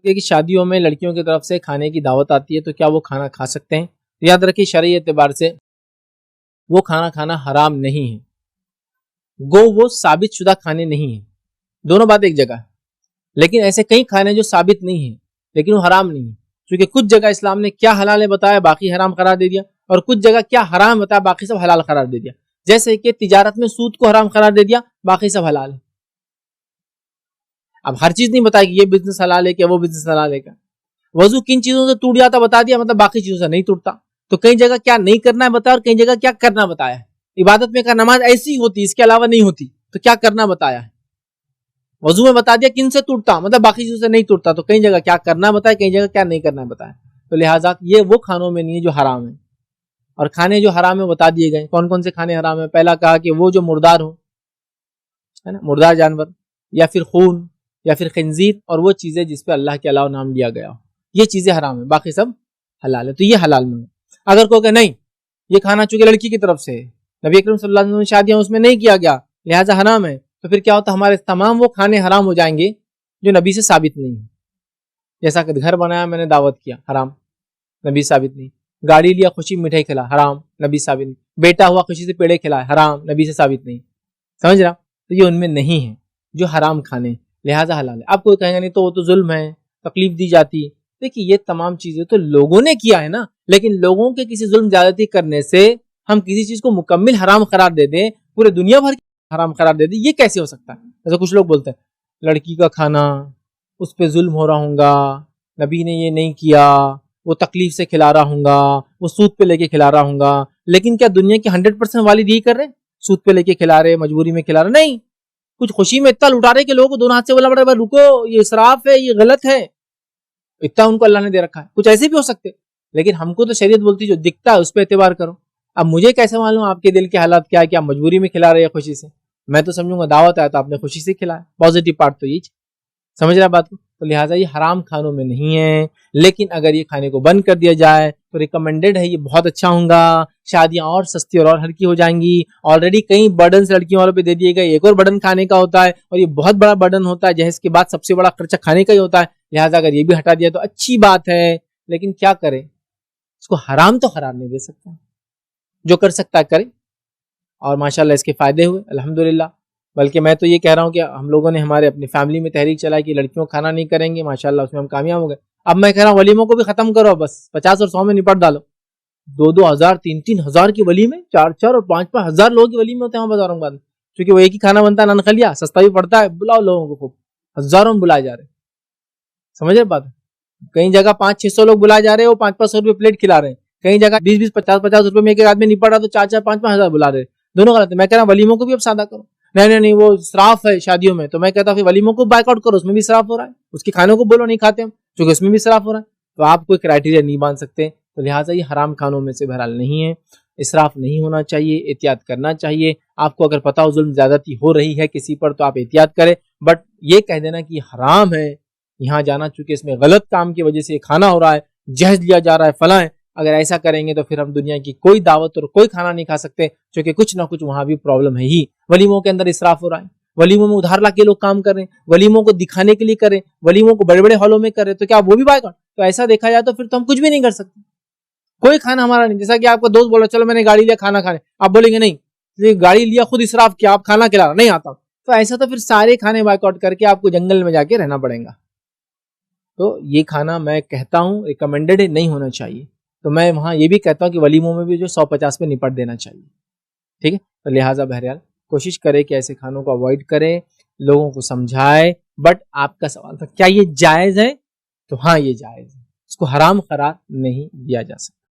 کہ شادیوں میں لڑکیوں کی طرف سے کھانے کی دعوت آتی ہے تو کیا وہ کھانا کھا سکتے ہیں؟ تو یاد رکھیے شرعی اعتبار سے وہ کھانا کھانا حرام نہیں ہے، گو وہ ثابت شدہ کھانے نہیں ہیں، دونوں بات ایک جگہ ہے۔ لیکن ایسے کئی کھانے جو ثابت نہیں ہیں لیکن وہ حرام نہیں ہیں، کیونکہ کچھ جگہ اسلام نے کیا حلال بتایا باقی حرام قرار دے دیا، اور کچھ جگہ کیا حرام بتایا باقی سب حلال قرار دے دیا۔ جیسے کہ تجارت میں سود کو حرام قرار دے دیا، باقی سب حلال ہے۔ اب ہر چیز نہیں بتایا کہ یہ بزنس حلال ہے کہ وہ بزنس حلال ہے۔ وضو کن چیزوں سے ٹوٹ جاتا بتا دیا، مطلب باقی چیزوں سے نہیں ٹوٹتا۔ تو کئی جگہ کیا نہیں کرنا ہے بتایا اور کئی جگہ کیا کرنا بتایا ہے۔ عبادت میں کا نماز ایسی ہوتی اس کے علاوہ نہیں ہوتی تو کیا کرنا بتایا ہے۔ وضو میں بتا دیا کن سے ٹوٹتا، مطلب باقی چیزوں سے نہیں ٹوٹتا، تو کئی جگہ کیا کرنا بتایا کئی جگہ کیا نہیں کرنا بتایا۔ تو لہٰذا یہ وہ کھانوں میں نہیں ہے جو حرام ہے، اور کھانے جو حرام ہے بتا دیے گئے کون کون سے کھانے حرام ہے۔ پہلا کہا کہ وہ جو مردار ہو، ہے نا، مردار جانور یا پھر خون یا پھر خنزیر، اور وہ چیزیں جس پہ اللہ کے علاوہ نام لیا گیا ہو، یہ چیزیں حرام ہیں، باقی سب حلال ہے۔ تو یہ حلال میں ہے۔ اگر کوئی کہ نہیں یہ کھانا چونکہ لڑکی کی طرف سے نبی اکرم صلی اللہ علیہ وسلم شادیاں اس میں نہیں کیا گیا لہٰذا حرام ہے، تو پھر کیا ہوتا ہے ہمارے تمام وہ کھانے حرام ہو جائیں گے جو نبی سے ثابت نہیں ہے۔ جیسا کہ گھر بنایا میں نے دعوت کیا حرام، نبی ثابت نہیں۔ گاڑی لیا خوشی مٹھائی کھلا حرام، نبی ثابت نہیں۔ بیٹا ہوا خوشی سے پیڑے کھلائے حرام، نبی سے ثابت نہیں۔ سمجھ رہا؟ تو یہ ان میں نہیں ہے جو حرام کھانے، لہٰذا حلال ہے۔ آپ کوئی کہیں گے نہیں تو وہ تو ظلم ہے، تکلیف دی جاتی ہے۔ دیکھیے یہ تمام چیزیں تو لوگوں نے کیا ہے نا، لیکن لوگوں کے کسی ظلم زیادتی کرنے سے ہم کسی چیز کو مکمل حرام قرار دے دیں، پورے دنیا بھر کی حرام قرار دے دیں، یہ کیسے ہو سکتا ہے؟ جیسے کچھ لوگ بولتے ہیں لڑکی کا کھانا اس پہ ظلم ہو رہا ہوں گا، نبی نے یہ نہیں کیا، وہ تکلیف سے کھلا رہا ہوں گا، وہ سود پہ لے کے کھلا رہا ہوں گا۔ لیکن کیا دنیا کے 100% والد یہی کر رہے ہیں؟ سود پہ لے کے کھلا رہے، مجبوری میں کھلا رہے؟ نہیں، کچھ خوشی میں اتنا لٹا رہے کہ لوگوں کو دونوں ہاتھ سے بولا پڑا ہے رکو یہ اسراف ہے، یہ غلط ہے، اتنا ان کو اللہ نے دے رکھا ہے۔ کچھ ایسے بھی ہو سکتے، لیکن ہم کو تو شریعت بولتی جو دکھتا ہے اس پہ اعتبار کرو۔ اب مجھے کیسے معلوم آپ کے دل کے حالات کیا ہے، کیا مجبوری میں کھلا رہے ہیں خوشی سے؟ میں تو سمجھوں گا دعوت ہے تو آپ نے خوشی سے کھلایا، پازیٹیو پارٹ تو یہ سمجھ رہا بات کو۔ تو لہٰذا یہ حرام کھانوں میں نہیں ہے، لیکن اگر یہ کھانے کو بند کر دیا جائے تو ریکمینڈیڈ ہے، یہ بہت اچھا ہوگا، شادیاں اور سستی اور ہلکی ہو جائیں گی۔ آلریڈی کئی برڈنز لڑکیوں والوں پہ دے دیے گئے، ایک اور برڈن کھانے کا ہوتا ہے، اور یہ بہت بڑا برڈن ہوتا ہے، جہیز کے بعد سب سے بڑا خرچہ کھانے کا ہی ہوتا ہے۔ لہٰذا اگر یہ بھی ہٹا دیا تو اچھی بات ہے، لیکن کیا کرے، اس کو حرام تو قرار نہیں دے سکتا، جو کر سکتا ہے کرے۔ اور ماشاءاللہ اس کے فائدے ہوئے الحمدللہ۔ بلکہ میں تو یہ کہہ رہا ہوں کہ ہم لوگوں نے ہمارے اپنی فیملی میں تحریک چلائی کہ لڑکیوں کھانا نہیں کریں گے، ماشاءاللہ اس میں ہم کامیاب ہو گئے۔ اب میں کہہ رہا ہوں ولیموں کو بھی ختم کرو، بس 50 اور 100 میں نپٹ ڈالو۔ 2-2 ہزار 3-3 ہزار کی ولیمے، 4-4 اور 5-5 ہزار لوگوں کی ولیمے ہوتے ہیں وہاں بازاروں میں، کیونکہ وہ ایک ہی کھانا بنتا ہے ننخلیا، سستا بھی پڑتا ہے، بلاؤ لوگوں کو، خوب ہزاروں میں بلائے جا رہے ہیں۔ سمجھ رہے بات؟ کئی جگہ 500-600 لوگ بلائے جا رہے ہیں، وہ 500-500 روپے پلیٹ کھلا رہے ہیں، کئی جگہ 20-20 50-50 روپے میں ایک آدمی نپٹ رہا تو 4-4 5-5 ہزار بلا رہے ہیں، دونوں غلط ہے۔ میں کہہ رہا ہوں ولیموں کو بھی اب سادہ کرو۔ نہیں وہ اسراف ہے شادیوں میں، تو میں کہتا ہوں پھر ولیموں کو بائیک آؤٹ کرو، اس میں بھی اسراف ہو رہا ہے، اس کے کھانوں کو بولو نہیں کھاتے ہم، کیونکہ اس میں بھی اسراف ہو رہا ہے۔ تو آپ کوئی کرائٹیریا نہیں باندھ سکتے، تو لہٰذا یہ حرام کھانوں میں سے بہرحال نہیں ہے، اسراف نہیں ہونا چاہیے، احتیاط کرنا چاہیے۔ آپ کو اگر پتا ہو ظلم زیادتی ہو رہی ہے کسی پر تو آپ احتیاط کریں، بٹ یہ کہہ دینا کہ یہ حرام ہے یہاں جانا، چونکہ اس میں غلط کام کی وجہ سے یہ کھانا ہو رہا ہے، جہیز لیا جا رہا ہے، فلاں ہے، اگر ایسا کریں گے تو پھر ہم دنیا کی کوئی دعوت اور کوئی کھانا نہیں کھا سکتے، کیونکہ کچھ نہ کچھ وہاں بھی پرابلم ہے ہی۔ ولیموں کے اندر اسراف ہو رہا ہے، ولیموں میں ادھار لا کے لوگ کام کر رہے ہیں، ولیموں کو دکھانے کے لیے کر رہے ہیں، ولیموں کو بڑے بڑے ہالوں میں کر رہے ہیں، تو کیا وہ بھی بائیک آؤٹ؟ تو ایسا دیکھا جائے تو پھر تو ہم کچھ بھی نہیں کر سکتے، کوئی کھانا ہمارا نہیں۔ جیسا کہ آپ کا دوست بولا چلو میں نے گاڑی لیا کھانا کھانے، آپ بولیں گے نہیں گاڑی لیا خود اسراف کیا، آپ کھانا کھلا رہا نہیں آتا، تو ایسا تو پھر سارے کھانے بائیک آؤٹ کر کے آپ کو جنگل میں جا کے رہنا پڑے گا۔ تو یہ کھانا میں کہتا ہوں ریکمینڈیڈ نہیں ہونا چاہیے، تو میں وہاں یہ بھی کہتا ہوں کہ ولیموں میں بھی جو 150 پہ نپٹ دینا چاہیے، ٹھیک ہے۔ تو لہٰذا بہرحال کوشش کرے کہ ایسے کھانوں کو اوائڈ کرے، لوگوں کو سمجھائے۔ بٹ آپ کا سوال تھا کیا یہ جائز ہے، تو ہاں یہ جائز ہے، اس کو حرام قرار نہیں دیا جا سکتا۔